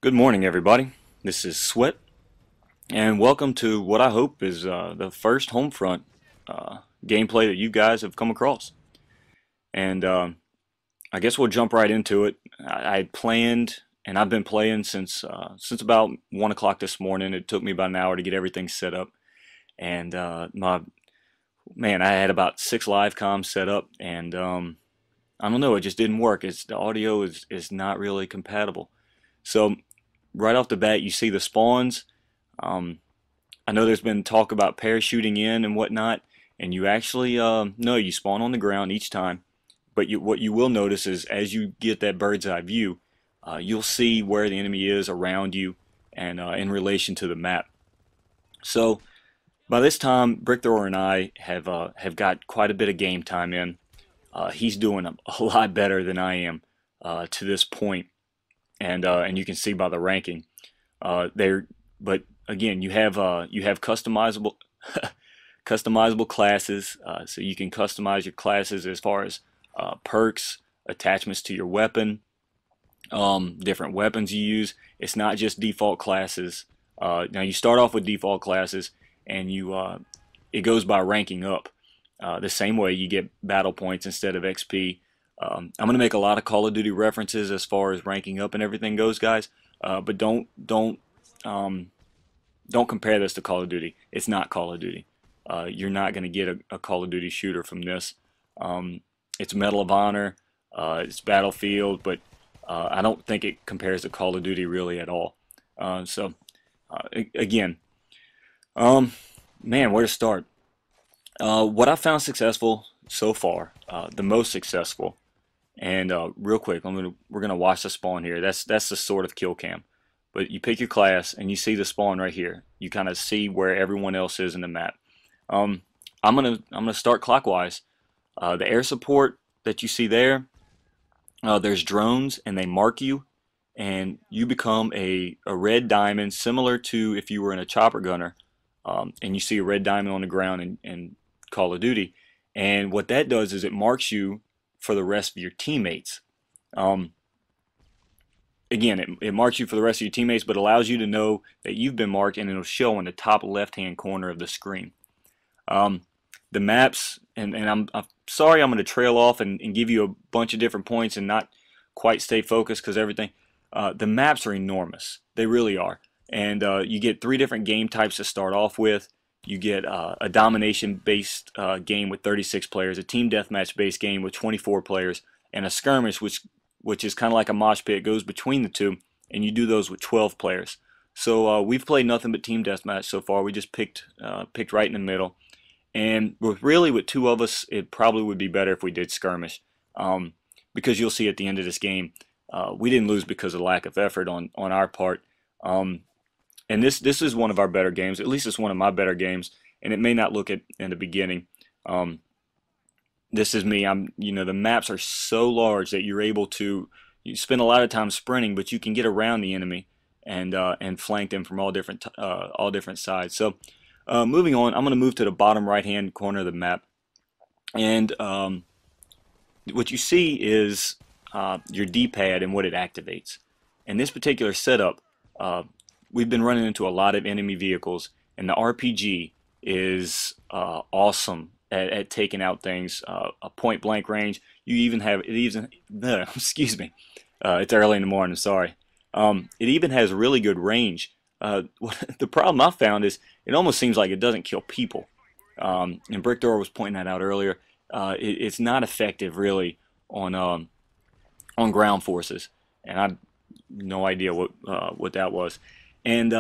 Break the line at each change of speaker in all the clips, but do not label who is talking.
Good morning, everybody. This is Sweat, and welcome to what I hope is the first Homefront gameplay that you guys have come across. And I guess we'll jump right into it. I planned, and I've been playing since about 1 o'clock this morning. It took me about an hour to get everything set up, and I had about 6 live comms set up, and I don't know, it just didn't work. The audio is not really compatible. So right off the bat, you see the spawns. Um, I know there's been talk about parachuting in and whatnot, and you actually no, you spawn on the ground each time. But what you will notice is as you get that bird's eye view, you'll see where the enemy is around you and in relation to the map. So by this time, Brickthrower and I have got quite a bit of game time in. He's doing a lot better than I am to this point, and you can see by the ranking. There, but again, you have customizable classes, so you can customize your classes as far as perks, attachments to your weapon, different weapons you use. It's not just default classes. Now you start off with default classes, and it goes by ranking up. The same way you get battle points instead of XP. I'm going to make a lot of Call of Duty references as far as ranking up and everything goes, guys. But don't compare this to Call of Duty. It's not Call of Duty. You're not going to get a Call of Duty shooter from this. It's Medal of Honor, it's Battlefield, but I don't think it compares to Call of Duty really at all. Again, man, where to start? What I found successful so far, the most successful, and real quick, we're gonna watch the spawn here. That's the sort of kill cam. But you pick your class and you see the spawn right here. You kind of see where everyone else is in the map. I'm gonna start clockwise. The air support that you see there, there's drones and they mark you, and you become a red diamond, similar to if you were in a chopper gunner, and you see a red diamond on the ground in Call of Duty. And what that does is it marks you for the rest of your teammates. Again, it marks you for the rest of your teammates, but allows you to know that you've been marked, and it'll show in the top left-hand corner of the screen. The maps, and I'm sorry I'm going to trail off and give you a bunch of different points and not quite stay focused because everything. The maps are enormous. They really are. And you get 3 different game types to start off with. You get a domination-based game with 36 players, a team deathmatch-based game with 24 players, and a skirmish, which is kind of like a mosh pit. It goes between the two, and you do those with 12 players. So we've played nothing but team deathmatch so far. We just picked right in the middle. And with 2 of us, it probably would be better if we did skirmish, because you'll see at the end of this game, we didn't lose because of lack of effort on our part. And this is one of our better games. At least it's one of my better games. And it may not look it in the beginning. This is me. The maps are so large that you spend a lot of time sprinting, but you can get around the enemy and flank them from all different sides. So moving on, I'm going to move to the bottom right-hand corner of the map, and what you see is your D-pad and what it activates. In this particular setup, we've been running into a lot of enemy vehicles, and the RPG is awesome at taking out things. A point-blank range. You even have excuse me. It's early in the morning. Sorry. It even has really good range. The problem I found is it almost seems like it doesn't kill people. And Brickthrower was pointing that out earlier. It's not effective really on ground forces, and I have no idea what that was. And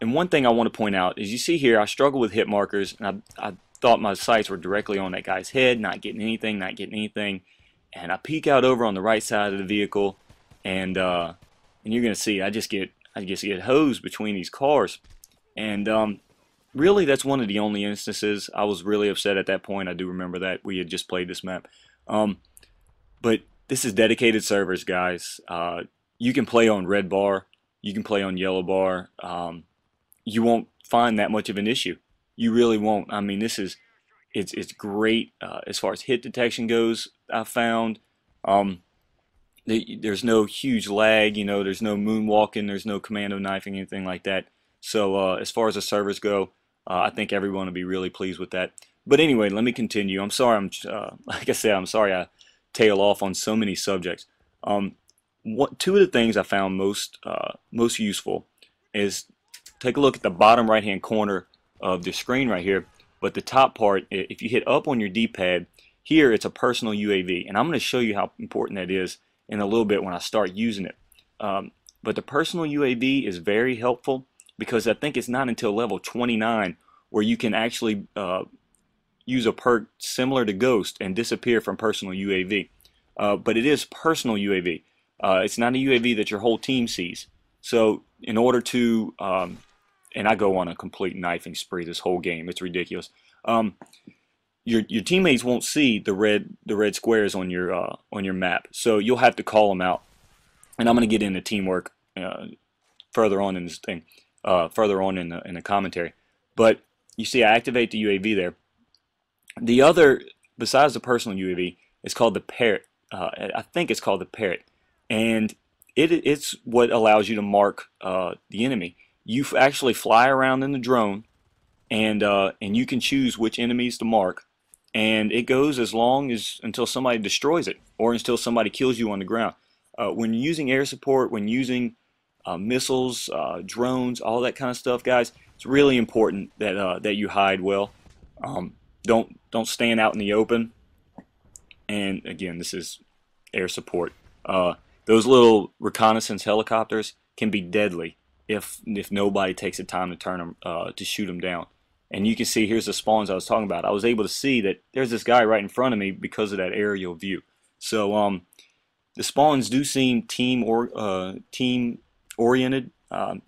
one thing I want to point out is you see here I struggle with hit markers, and I thought my sights were directly on that guy's head, not getting anything, and I peek out over on the right side of the vehicle, and you're gonna see I just get hosed between these cars, and really that's one of the only instances I was really upset at that point. I do remember that we had just played this map, but this is dedicated servers, guys. You can play on red bar, you can play on yellow bar. You won't find that much of an issue. You really won't. I mean, it's great as far as hit detection goes. I found there's no huge lag, there's no moonwalking, there's no commando knifing, anything like that. So as far as the servers go, I think everyone will be really pleased with that. But anyway, let me continue. I'm sorry, like I said, I'm sorry I tail off on so many subjects. Um, Two of the things I found most useful is take a look at the bottom right hand corner of the screen right here. But the top part, if you hit up on your D-pad, here it's a personal UAV, and I'm going to show you how important that is in a little bit when I start using it. But the personal UAV is very helpful because I think it's not until level 29 where you can actually use a perk similar to Ghost and disappear from personal UAV. But it is personal UAV. It's not a UAV that your whole team sees. So in order to, and I go on a complete knifing spree this whole game, it's ridiculous. Your teammates won't see the red squares on your map, so you'll have to call them out. And I'm going to get into teamwork further on in this thing, further on in the commentary. But you see, I activate the UAV there. The other, besides the personal UAV, is called the Parrot. I think it's called the Parrot, and it's what allows you to mark the enemy. You actually fly around in the drone, and you can choose which enemies to mark, and it goes as long as until somebody destroys it or until somebody kills you on the ground. When using air support, when using missiles, drones, all that kind of stuff, guys, it's really important that that you hide well. Don't stand out in the open. And again, this is air support. Those little reconnaissance helicopters can be deadly if nobody takes the time to turn them to shoot them down. And you can see here's the spawns I was talking about. I was able to see that there's this guy right in front of me because of that aerial view. So the spawns do seem team oriented.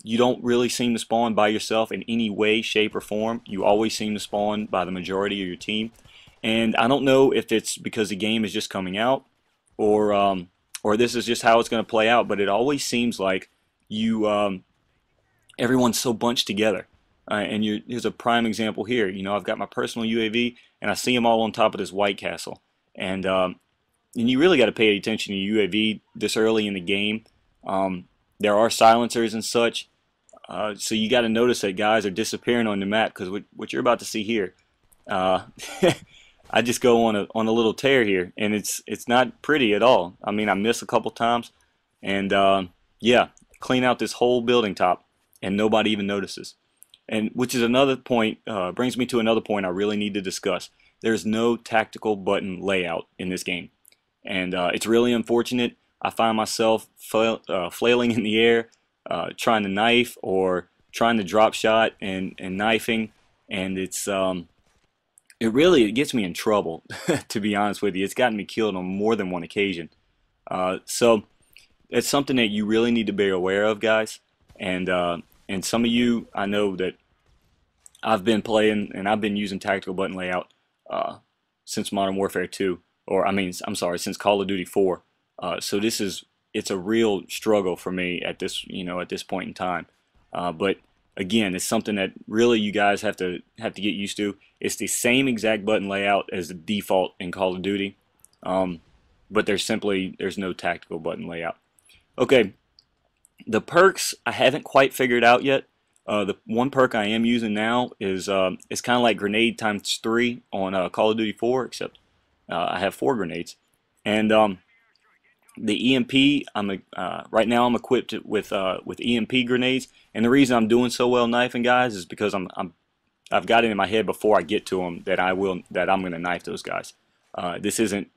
You don't really seem to spawn by yourself in any way, shape, or form. You always seem to spawn by the majority of your team. And I don't know if it's because the game is just coming out, or this is just how it's going to play out. But it always seems like everyone's so bunched together. And here's a prime example here. I've got my personal UAV, and I see them all on top of this White Castle. And you really got to pay attention to UAV this early in the game. There are silencers and such, so you got to notice that guys are disappearing on the map, because what you're about to see here, I just go on a little tear here, and it's not pretty at all. I mean, I miss a couple times, and yeah, clean out this whole building top, and nobody even notices. And which is another point, brings me to another point I really need to discuss. There's no tactical button layout in this game, and it's really unfortunate. I find myself flailing in the air, trying to knife or trying to drop shot and knifing, and it gets me in trouble. To be honest with you, it's gotten me killed on more than one occasion. So it's something that you really need to be aware of, guys. And some of you, I know that I've been playing and I've been using tactical button layout since Modern Warfare 2, or I'm sorry, since Call of Duty 4. So it's a real struggle for me at this point in time. But again, it's something that really you guys have to get used to. It's the same exact button layout as the default in Call of Duty, but there's no tactical button layout. Okay, the perks I haven't quite figured out yet. The one perk I am using now is it's kind of like grenade times 3 on Call of Duty 4, except I have 4 grenades. And the EMP, right now I'm equipped with EMP grenades, and the reason I'm doing so well knifing, guys, is because I've got it in my head before I get to them that I'm going to knife those guys. This isn't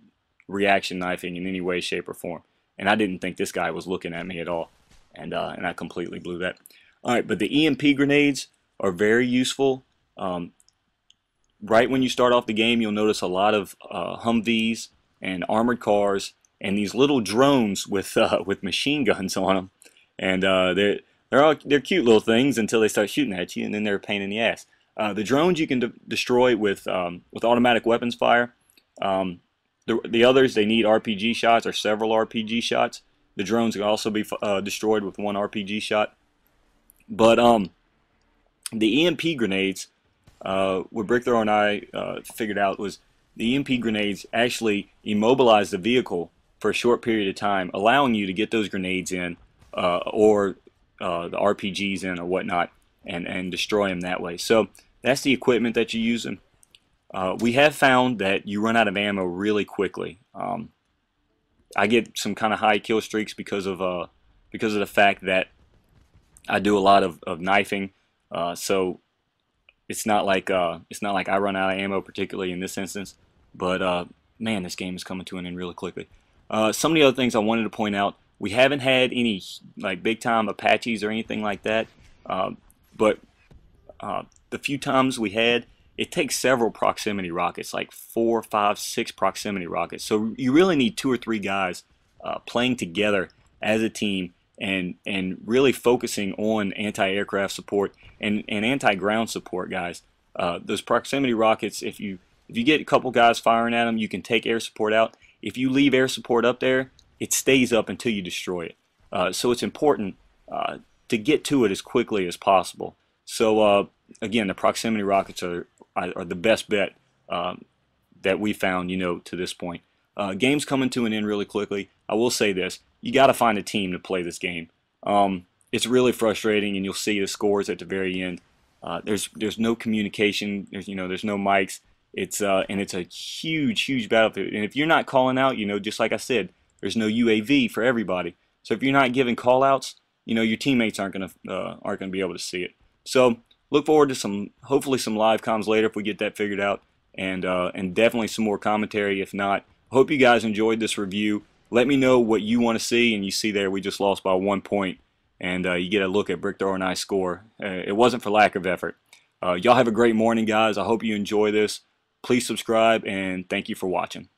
reaction knifing in any way, shape, or form, and I didn't think this guy was looking at me at all, and I completely blew that. All right, but the EMP grenades are very useful. Right when you start off the game, you'll notice a lot of Humvees and armored cars and these little drones with machine guns on them, and they're cute little things until they start shooting at you, and then they're a pain in the ass. The drones you can destroy with automatic weapons fire. The others, they need RPG shots or several RPG shots. The drones can also be destroyed with one RPG shot. But the EMP grenades, what Brickthrower and I figured out was the EMP grenades actually immobilize the vehicle for a short period of time, allowing you to get those grenades in or the RPGs in or whatnot, and destroy them that way. So that's the equipment that you're using. We have found that you run out of ammo really quickly. I get some kind of high kill streaks because of the fact that I do a lot of knifing. So it's not like I run out of ammo, particularly in this instance. But man, this game is coming to an end really quickly. Some of the other things I wanted to point out: we haven't had any like big time Apaches or anything like that. But the few times we had, it takes several proximity rockets, like 4, 5, 6 proximity rockets. So you really need 2 or 3 guys playing together as a team and really focusing on anti-aircraft support and anti-ground support, guys. Those proximity rockets, if you get a couple guys firing at them, you can take air support out. If you leave air support up there, it stays up until you destroy it. So it's important to get to it as quickly as possible. So again, the proximity rockets are the best bet that we found, to this point. Game's coming to an end really quickly. I will say this: you got to find a team to play this game. It's really frustrating, and you'll see the scores at the very end. There's no communication. There's no mics. It's a huge battlefield. And if you're not calling out, just like I said, there's no UAV for everybody. So if you're not giving call outs, your teammates aren't gonna be able to see it. So look forward to hopefully some live comms later if we get that figured out, and definitely some more commentary if not. Hope you guys enjoyed this review. Let me know what you want to see, and you see there we just lost by 1 point, and you get a look at Brickthrower and I's score. It wasn't for lack of effort. Y'all have a great morning, guys. I hope you enjoy this. Please subscribe, and thank you for watching.